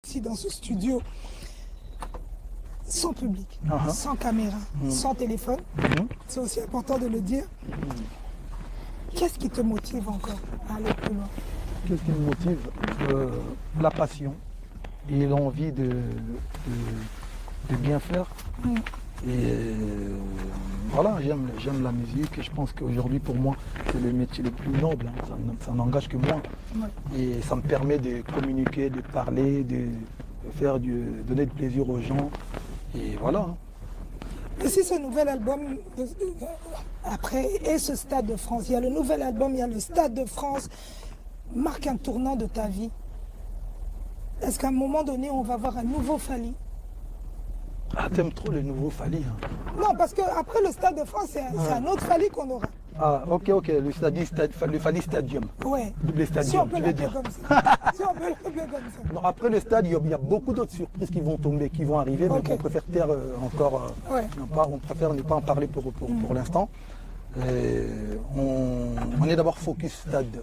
ici dans ce studio, sans public, sans caméra, sans téléphone. C'est aussi important de le dire. Qu'est-ce qui te motive encore à aller plus loin? Qu'est-ce qui me motive? La passion et l'envie de bien faire. Et voilà, j'aime la musique et je pense qu'aujourd'hui pour moi c'est le métier le plus noble, hein. Ça n'engage que moi. Et ça me permet de communiquer, de parler, de donner du plaisir aux gens. Et voilà. Et si ce nouvel album, après, et ce Stade de France, il y a le nouvel album, il y a le Stade de France, marque un tournant de ta vie, est-ce qu'à un moment donné on va voir un nouveau Fally? Ah, t'aimes trop le nouveau Fally, hein. Non, parce qu'après le Stade de France, c'est un autre Fally qu'on aura. Ah, ok, le Fally Stadium. Ouais. Double stadium, si on peut tu veux dire. comme ça. Si on peut l'appeler comme ça. Non, après le stadium, il y a beaucoup d'autres surprises qui vont tomber, qui vont arriver, mais on préfère taire encore. On préfère ne pas en parler pour l'instant. On est d'abord focus stade.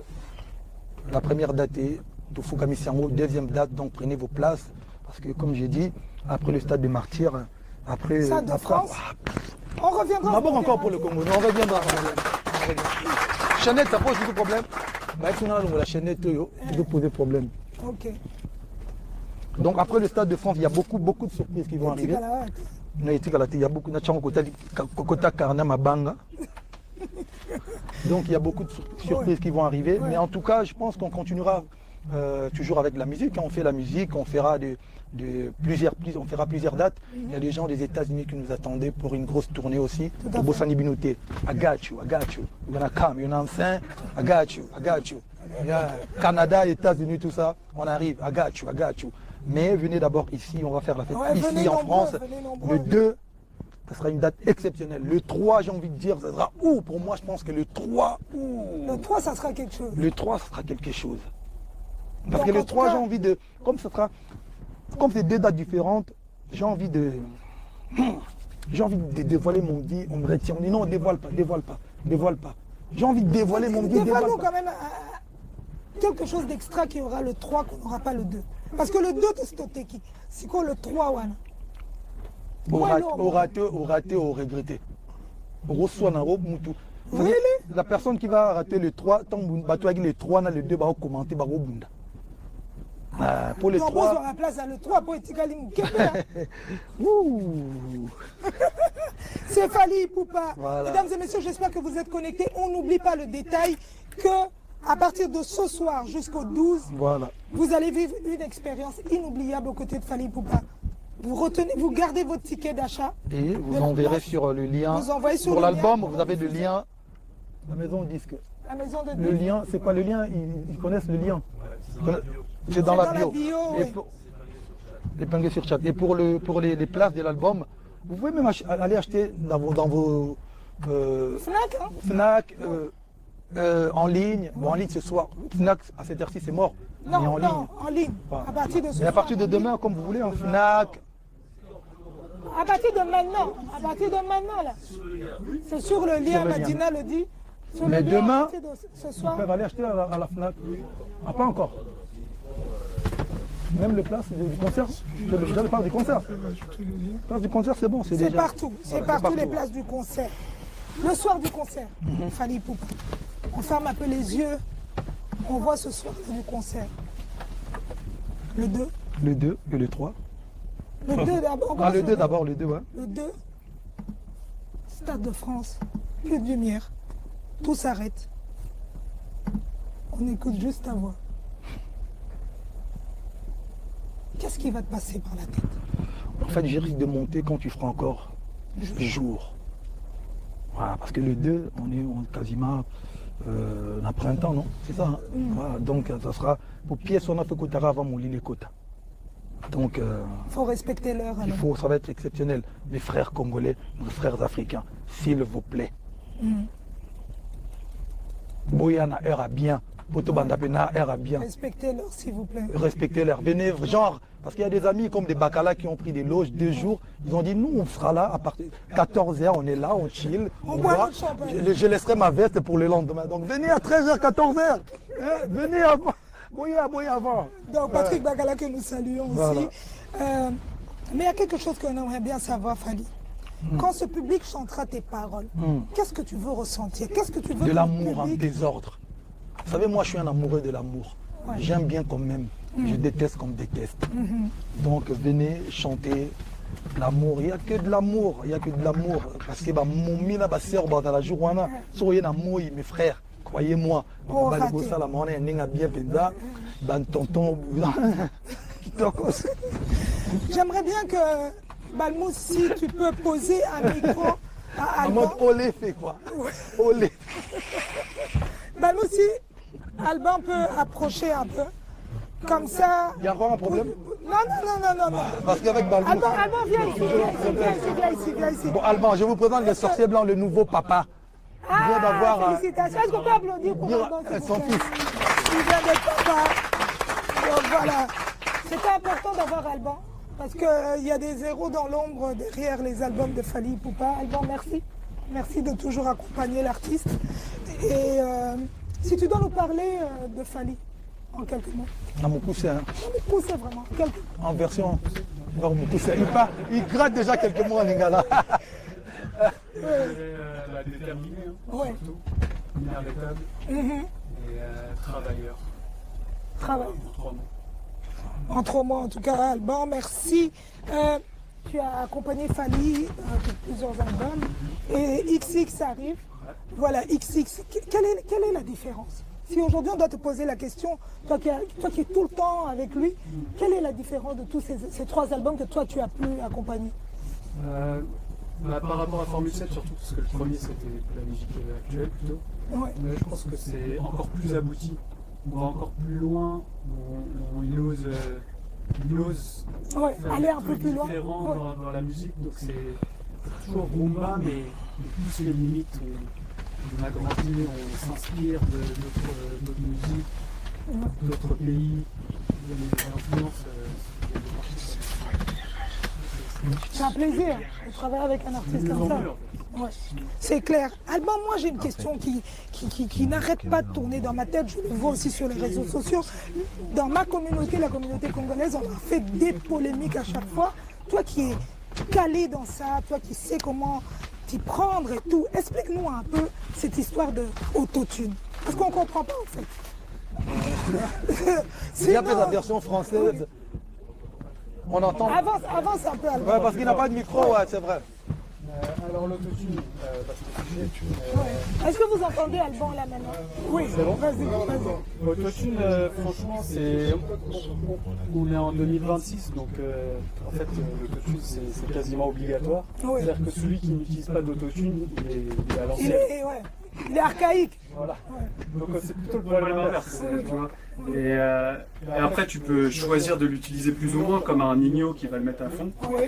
La première date est de Fougamisiango, deuxième date, donc prenez vos places. Parce que comme j'ai dit, après le stade des martyrs, après. Stade de France. On reviendra. D'abord encore pour le Congo, on reviendra. Chaînette, ça pose beaucoup de problèmes. La chaînette, tu peux poser problème. Ok. Donc après le Stade de France, il y a beaucoup de surprises qui vont arriver. Il y a beaucoup de Karna Mabanga. Donc il y a beaucoup de surprises qui vont arriver. Mais en tout cas, je pense qu'on continuera toujours avec la musique. On fait la musique, on fera plusieurs dates. Il y a des gens des États-Unis qui nous attendaient pour une grosse tournée aussi. Pour Bossani Binouté. I got you. You're gonna come, you know what I'm saying? I got you. Yeah. Canada, États-Unis, tout ça, on arrive. I got you. Mais venez d'abord ici, on va faire la fête ici en France. Le 2, ça sera une date exceptionnelle. Le 3, j'ai envie de dire, ça sera où? Pour moi, je pense que le 3, Le 3, ça sera quelque chose. Le 3, ça sera quelque chose. Parce que le 3, j'ai envie de. Comme c'est deux dates différentes, j'ai envie de dévoiler mon dit, on me retient. On dit non, dévoile pas. J'ai envie de dévoiler mon dit, dévoile nous pas. quand même quelque chose d'extra qui aura le 3 qu'on n'aura pas le 2. Parce que le 2, c'est qui? C'est quoi le 3 wana? Au raté, au regretté. La personne qui va rater le 3, tant que le 3, le 2 va commenter, va rebondir. Pour les 3. On la place à le 3 pour Etikali C'est Fally Ipupa. Voilà. Mesdames et messieurs, j'espère que vous êtes connectés. On n'oublie pas le détail que à partir de ce soir jusqu'au 12, vous allez vivre une expérience inoubliable aux côtés de Fally Ipupa. Vous gardez votre ticket d'achat. Et vous enverrez sur le lien. Vous envoyez sur pour le l'album, lien. vous avez le lien. La maison disque. La maison de Le lien, c'est quoi le lien? Ils connaissent le lien. C'est dans la bio. Épinglé sur chat. Et pour les places de l'album, vous pouvez même aller acheter dans vos Fnac, hein? Fnac, en ligne. Bon, en ligne ce soir. Fnac, à cette heure-ci, c'est mort. Non, mais en ligne. en ligne. À partir de ce Mais à partir de demain, comme vous voulez, en Fnac. À partir de maintenant, là. C'est sur le lien, Madina le dit. Mais demain, ce ils soir. peuvent aller acheter à la Fnac. Ah, pas encore. Même les places du concert. Je parle du concert. Les places du concert, c'est bon. C'est déjà. Partout. C'est partout les places du concert. Le soir du concert, Fally Ipupa. On ferme un peu les yeux. On voit ce soir du concert. Le 2. Le 2 et le 3. Le 2 d'abord. Ah, le 2 d'abord, le 2, ouais. Le 2. Stade de France. Plus de lumière. Tout s'arrête. On écoute juste ta voix. Qu'est-ce qui va te passer par la tête? En fait, j'ai risque de monter quand tu feras encore jour. Voilà, parce que le 2, on est quasiment en printemps, non? C'est ça, hein? Voilà, donc ça sera pour pièce on a fait Kotara avant mon lit les quotas. Donc il faut respecter l'heure. Ça va être exceptionnel. Mes frères congolais, mes frères africains, s'il vous plaît. Boyana heure à bien. Potobandapena heure à bien. Respectez l'heure, s'il vous plaît. Respectez l'heure. Venez, genre, parce qu'il y a des amis comme des Bacala qui ont pris des loges 2 jours. Ils ont dit, nous, on sera là à partir de 14h, on est là, on chill. On boit. Je laisserai ma veste pour le lendemain. Donc venez à 13h, 14h. Venez avant. Boya avant. Donc Patrick Bagala que nous saluons Voilà. aussi. Mais il y a quelque chose qu'on aimerait bien savoir, Fally. Quand ce public chantera tes paroles, qu'est-ce que tu veux ressentir? Qu'est-ce que tu veux De que le l'amour en public- désordre. Vous savez, moi, je suis un amoureux de l'amour. Ouais. J'aime bien qu'on m'aime. Je déteste qu'on me déteste. Donc, venez chanter l'amour. Il n'y a que de l'amour. Il n'y a que de l'amour. Parce que mon mina va servir dans la journée. Soyez l'amour, mes frères. Croyez-moi. Oh, On va raté. ça la monnaie. On est bien penza. Ben, tonton. J'aimerais bien que, Balmous, si tu peux poser un micro à En mode Alban. olé fait quoi. Olé. Balmous, si Alban peut approcher un peu. Comme ça. Il y a encore un problème? Non. Parce qu'avec Balbou. Alban, viens ici. Viens ici. Bon, Alban, je vous présente le sorcier blanc, le nouveau papa. Il vient d'avoir. Félicitations. Est-ce qu'on peut applaudir pour dire Alban, s'il vous son plaît? fils. Il vient d'être papa. Donc voilà. C'était important d'avoir Alban. Parce qu'il y a des héros dans l'ombre derrière les albums de Fally Ipupa. Alban, merci. Merci de toujours accompagner l'artiste. Et si tu dois nous parler de Fally, en quelques mots. Dans mon coussin, Poussez vraiment. Quelques... en version. Dans mon coussin. Il gratte déjà quelques mots en lingala. La déterminée, Ouais. surtout, inarrêtable et travailleur. Travail. En 3 mots. En 3 mois, en tout cas, Alban, merci. Tu as accompagné Fally pour plusieurs albums. Et XX arrive. Voilà, XX. Quelle est la différence? Si aujourd'hui on doit te poser la question, toi qui es tout le temps avec lui, quelle est la différence de tous ces 3 albums que toi tu as pu accompagner? Par rapport à Formule 7 surtout, parce que le premier c'était la musique actuelle plutôt. Ouais. Mais je pense que c'est encore plus abouti. On va encore plus loin. Il ose Ouais, faire aller des un peu trucs plus loin. différents Ouais. dans la musique. Donc c'est toujours rumba, mais on pousse les limites. On a grandi, on s'inspire de notre musique, d'autres pays, des influences. C'est un plaisir de travailler avec un artiste comme ça. Ouais, c'est clair. Alban, moi j'ai une question qui n'arrête pas de tourner dans ma tête. Je le vois aussi sur les réseaux sociaux. Dans ma communauté, la communauté congolaise, on a fait des polémiques à chaque fois. Toi qui es calé dans ça, toi qui sais comment t'y prendre et tout, explique-nous un peu cette histoire de autotune. Parce qu'on ne comprend pas en fait. Il y a la version française. On entend. Avance un peu, Alban. Ouais, parce qu'il n'a pas de micro, ouais, c'est vrai. Alors l'autotune, Est-ce que vous entendez Alban là maintenant? Oui, vas-y. L'autotune, franchement, on est en 2026, donc en fait, l'autotune, c'est quasiment obligatoire. Oui. C'est-à-dire que celui qui n'utilise pas d'autotune, il est à Il l'ancienne. est archaïque. Voilà. Donc c'est plutôt le problème inverse, tu vois. Et après, tu peux choisir de l'utiliser plus ou moins, comme un Nino qui va le mettre à fond. Oui.